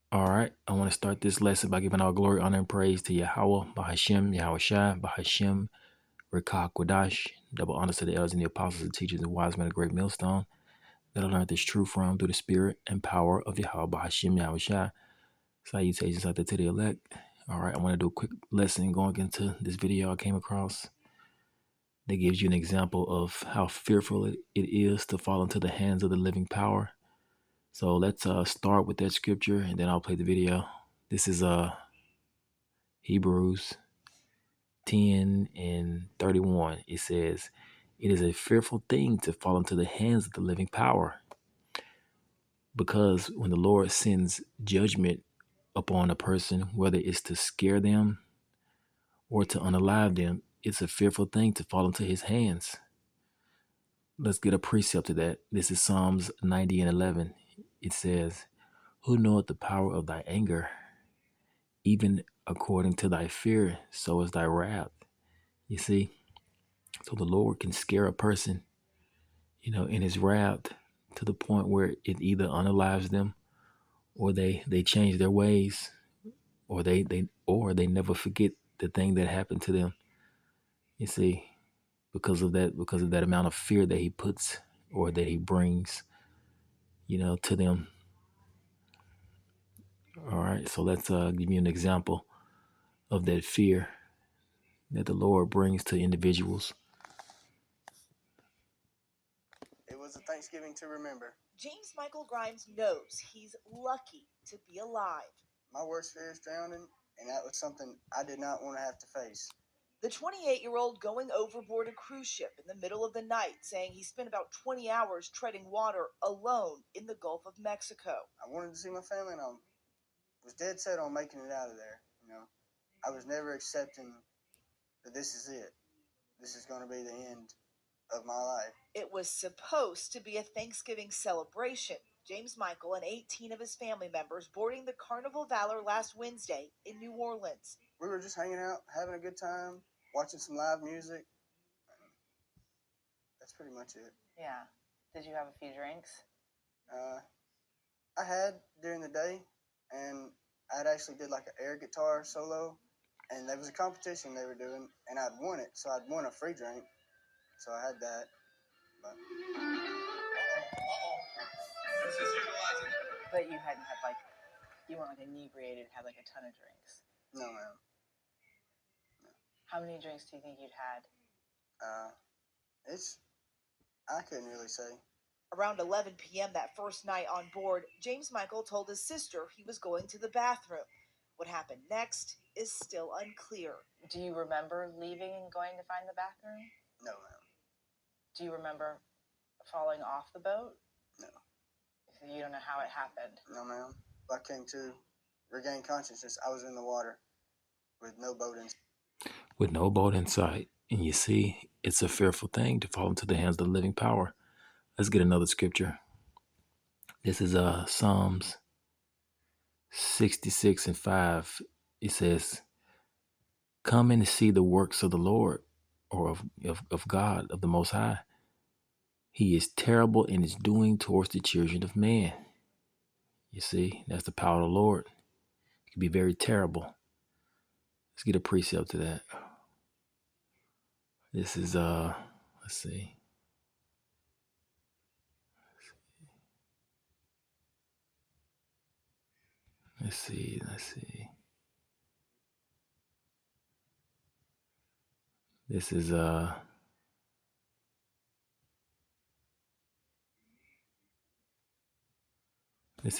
All right, I want to start this lesson by giving all glory, honor, and praise to Yahweh, Bahashem, Yahweh Shai, Bahashem, Rekah Kwadash. Double honors to the elders and the apostles and teachers and wise men of great millstone that I learned this truth from through the spirit and power of Yahweh, Bahashem, Yahweh Shai. Salutations out there to the elect. All right, I want to do a quick lesson going into this video I came across that gives you an example of how fearful it is to fall into the hands of the living power. So let's start with that scripture and then I'll play the video. This is Hebrews 10 and 31. It says, "It is a fearful thing to fall into the hands of the living power, because when the Lord sends judgment upon a person, whether it's to scare them or to unalive them, it's a fearful thing to fall into his hands." Let's get a precept to that. This is Psalms 90 and 11. It says, "Who knoweth the power of thy anger? Even according to thy fear, so is thy wrath." You see, so the Lord can scare a person, in his wrath to the point where it either unalives them or they change their ways, or they never forget the thing that happened to them. You see, because of that amount of fear that he puts or that he brings, to them. All right, so let's give you an example of that fear that the Lord brings to individuals. It was a Thanksgiving to remember. James Michael Grimes knows he's lucky to be alive. My worst fear is drowning, and that was something I did not want to have to face. The 28-year-old going overboard a cruise ship in the middle of the night, saying he spent about 20 hours treading water alone in the Gulf of Mexico. I wanted to see my family, and I was dead set on making it out of there. I was never accepting that this is it. This is going to be the end of my life. It was supposed to be a Thanksgiving celebration. James Michael and 18 of his family members boarding the Carnival Valor last Wednesday in New Orleans. We were just hanging out, having a good time, watching some live music. That's pretty much it. Yeah. Did you have a few drinks? I had during the day, and I'd actually did like an air guitar solo, and there was a competition they were doing, and I'd won it, so I'd won a free drink, so I had that. But you hadn't had you weren't inebriated, had a ton of drinks. No, ma'am. No. How many drinks do you think you'd had? I couldn't really say. Around 11 p.m. that first night on board, James Michael told his sister he was going to the bathroom. What happened next is still unclear. Do you remember leaving and going to find the bathroom? No, ma'am. Do you remember falling off the boat? No. So you don't know how it happened? No, ma'am. I came to regain consciousness. I was in the water with no boat in sight. With no boat in sight. And you see, it's a fearful thing to fall into the hands of the living power. Let's get another scripture. This is Psalms 66 and 5. It says, "Come and see the works of the Lord," or of God, of the Most High. "He is terrible in his doing towards the children of man." You see, that's the power of the Lord. It can be very terrible. Let's get a precept to that. This is let's see. Let's see. This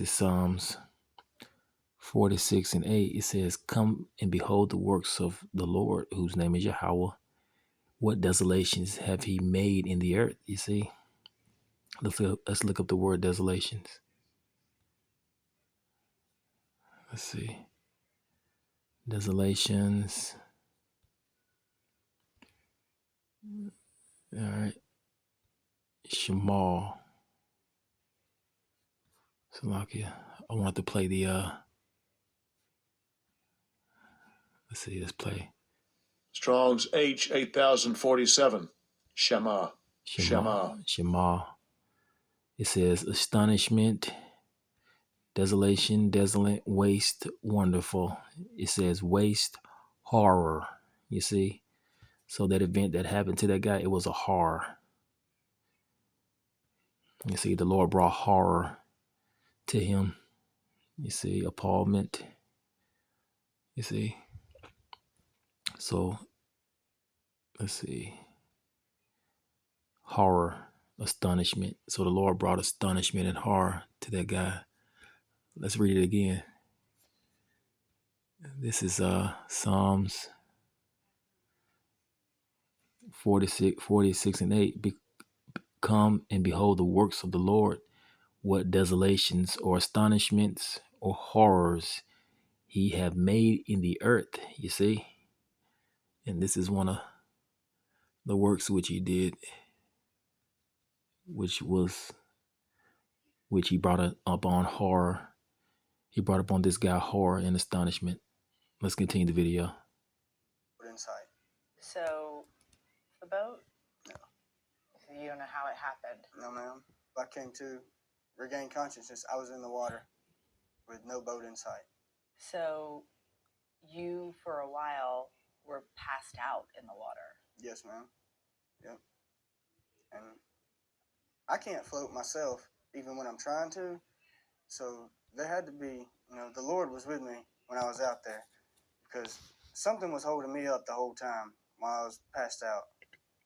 is Psalms 46 and 8. It says, "Come and behold the works of the Lord, whose name is Yahweh. What desolations have he made in the earth?" You see? Let's look up the word desolations. Let's see. Desolations. All right. Shemal. Salakia. I want to play the let's see, let's play. Strong's H 8047. Shema. Shema. It says astonishment, Desolation, desolate, waste, wonderful. It says waste, horror. You see? So that event that happened to that guy, it was a horror. You see, the Lord brought horror to him. You see, appallment. You see? So, let's see. Horror, astonishment. So the Lord brought astonishment and horror to that guy. Let's read it again. This is Psalms 46 and 8. Come and behold the works of the Lord, what desolations or astonishments or horrors he have made in the earth. You see? And this is one of the works which he did, which he brought up on horror. He brought up on this guy horror and astonishment. Let's continue the video. Inside. So, the boat? No. So you don't know how it happened? No, ma'am. I came to regain consciousness. I was in the water with no boat in sight. So, you, for a while, were passed out in the water? Yes, ma'am. Yep. And I can't float myself, even when I'm trying to. So there had to be, the Lord was with me when I was out there, because something was holding me up the whole time while I was passed out.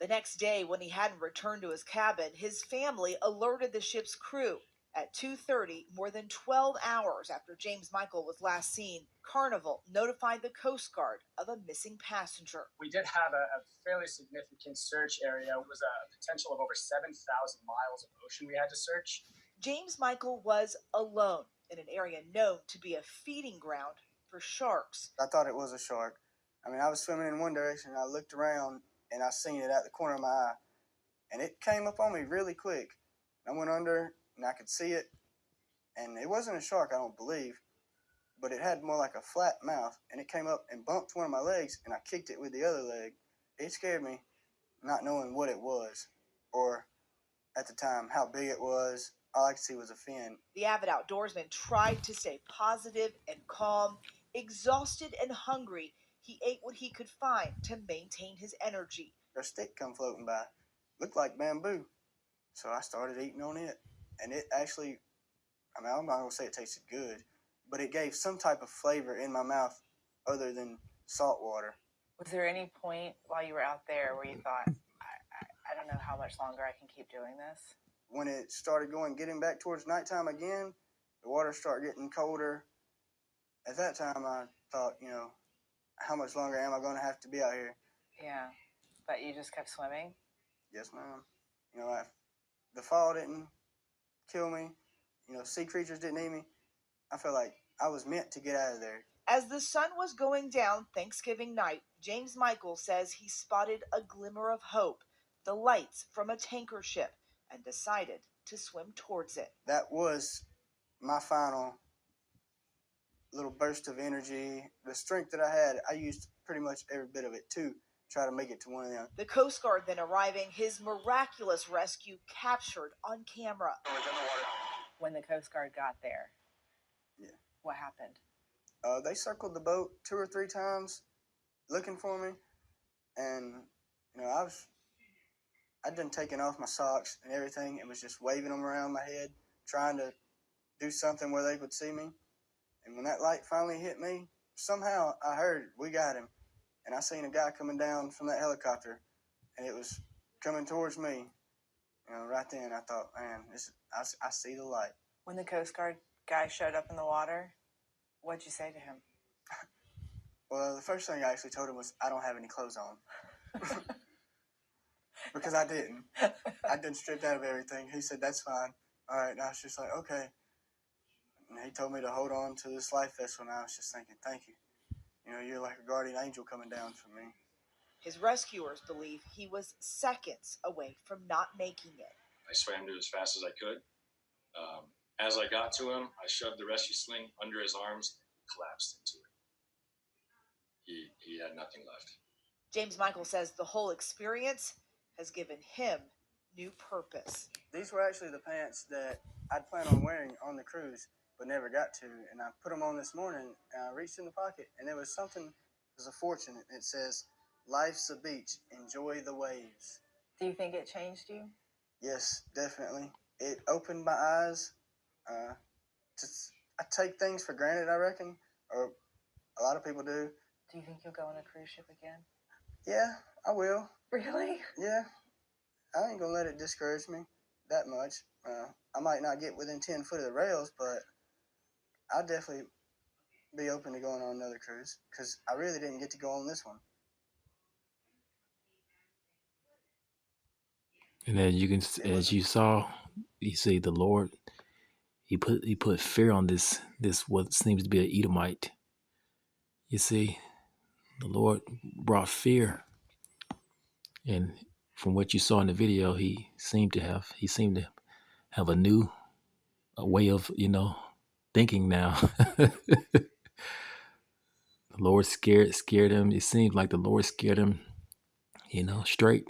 The next day, when he hadn't returned to his cabin, his family alerted the ship's crew. At 2:30, more than 12 hours after James Michael was last seen, Carnival notified the Coast Guard of a missing passenger. We did have a fairly significant search area. It was a potential of over 7,000 miles of ocean we had to search. James Michael was alone in an area known to be a feeding ground for sharks. I thought it was a shark. I was swimming in one direction, and I looked around, and I seen it at the corner of my eye. And it came up on me really quick. I went under, and I could see it. And it wasn't a shark, I don't believe. But it had more like a flat mouth. And it came up and bumped one of my legs, and I kicked it with the other leg. It scared me, not knowing what it was. Or, at the time, how big it was. All I could see was a fin. The avid outdoorsman tried to stay positive and calm. Exhausted and hungry, he ate what he could find to maintain his energy. A stick come floating by. Looked like bamboo. So I started eating on it. And it actually, I'm not going to say it tasted good, but it gave some type of flavor in my mouth other than salt water. Was there any point while you were out there where you thought, I don't know how much longer I can keep doing this? When it started getting back towards nighttime again, the water started getting colder. At that time, I thought, how much longer am I going to have to be out here? Yeah, but you just kept swimming? Yes, ma'am. The fall didn't kill me. Sea creatures didn't eat me. I felt like I was meant to get out of there. As the sun was going down Thanksgiving night, James Michael says he spotted a glimmer of hope, the lights from a tanker ship, and decided to swim towards it. That was my final little burst of energy. The strength that I had, I used pretty much every bit of it to try to make it to one of them. The Coast Guard then arriving, his miraculous rescue captured on camera. When the Coast Guard got there, yeah, what happened? They circled the boat 2 or 3 times looking for me. And, I'd done taken off my socks and everything and was just waving them around my head, trying to do something where they could see me. And when that light finally hit me, somehow I heard, "We got him." And I seen a guy coming down from that helicopter, and it was coming towards me. Right then I thought, man, I see the light. When the Coast Guard guy showed up in the water, what'd you say to him? Well, the first thing I actually told him was, I don't have any clothes on. Because I didn't. I'd been stripped out of everything. He said, that's fine. All right, and I was just like, okay. And he told me to hold on to this life vessel, and I was just thinking, thank you. You're like a guardian angel coming down for me. His rescuers believe he was seconds away from not making it. I swam to as fast as I could. As I got to him, I shoved the rescue sling under his arms and collapsed into it. He had nothing left. James Michael says the whole experience has given him new purpose. These were actually the pants that I'd plan on wearing on the cruise, but never got to. And I put them on this morning, and I reached in the pocket, and there was something, it was a fortune. It says, "Life's a beach, enjoy the waves." Do you think it changed you? Yes, definitely. It opened my eyes. I take things for granted, I reckon, or a lot of people do. Do you think you'll go on a cruise ship again? Yeah, I will. Really? Yeah, I ain't gonna let it discourage me that much. I might not get within 10 foot of the rails, but I'll definitely be open to going on another cruise because I really didn't get to go on this one. And as you saw, you see the Lord, he put fear on this what seems to be an Edomite. You see, the Lord brought fear, and from what you saw in the video, he seemed to have a new way of thinking now. The Lord scared him. It seemed like the Lord scared him, straight.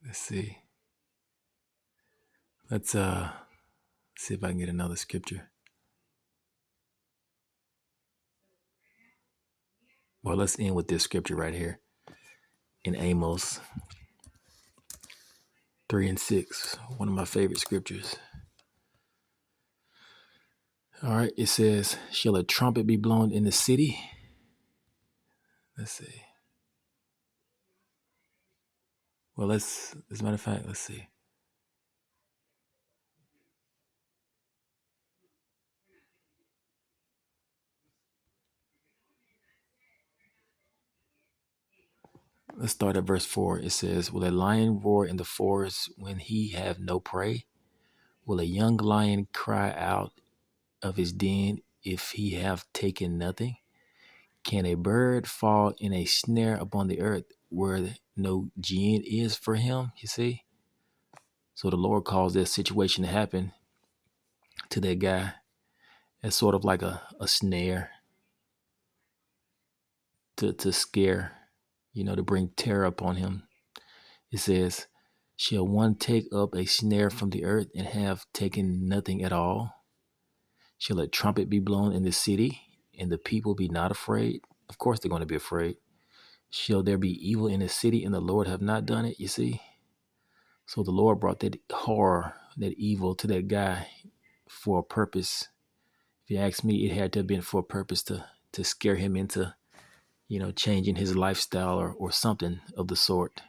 Let's see. Let's see if I can get another scripture. Well, let's end with this scripture right here in Amos 3:6, one of my favorite scriptures. All right, it says, "Shall a trumpet be blown in the city?" Let's see. Well, as a matter of fact, let's see. Let's start at verse 4. It says, "Will a lion roar in the forest when he have no prey? Will a young lion cry out of his den if he have taken nothing? Can a bird fall in a snare upon the earth where no gin is for him?" You see? So the Lord caused that situation to happen to that guy as sort of like a snare to scare, to bring terror upon him. It says, "Shall one take up a snare from the earth and have taken nothing at all? Shall a trumpet be blown in the city and the people be not afraid?" Of course they're going to be afraid. "Shall there be evil in the city and the Lord have not done it?" You see? So the Lord brought that horror, that evil to that guy for a purpose. If you ask me, it had to have been for a purpose to scare him into, changing his lifestyle or something of the sort.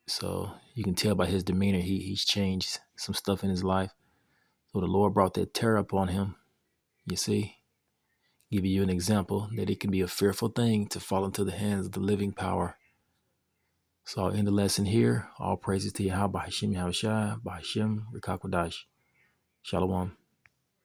So you can tell by his demeanor, he's changed some stuff in his life. So the Lord brought that terror upon him. You see? Give you an example that it can be a fearful thing to fall into the hands of the living power. So I'll end the lesson here. All praises to Yahweh, Bahashim Yahushua, Bahashim Rikakwadash. Shalom.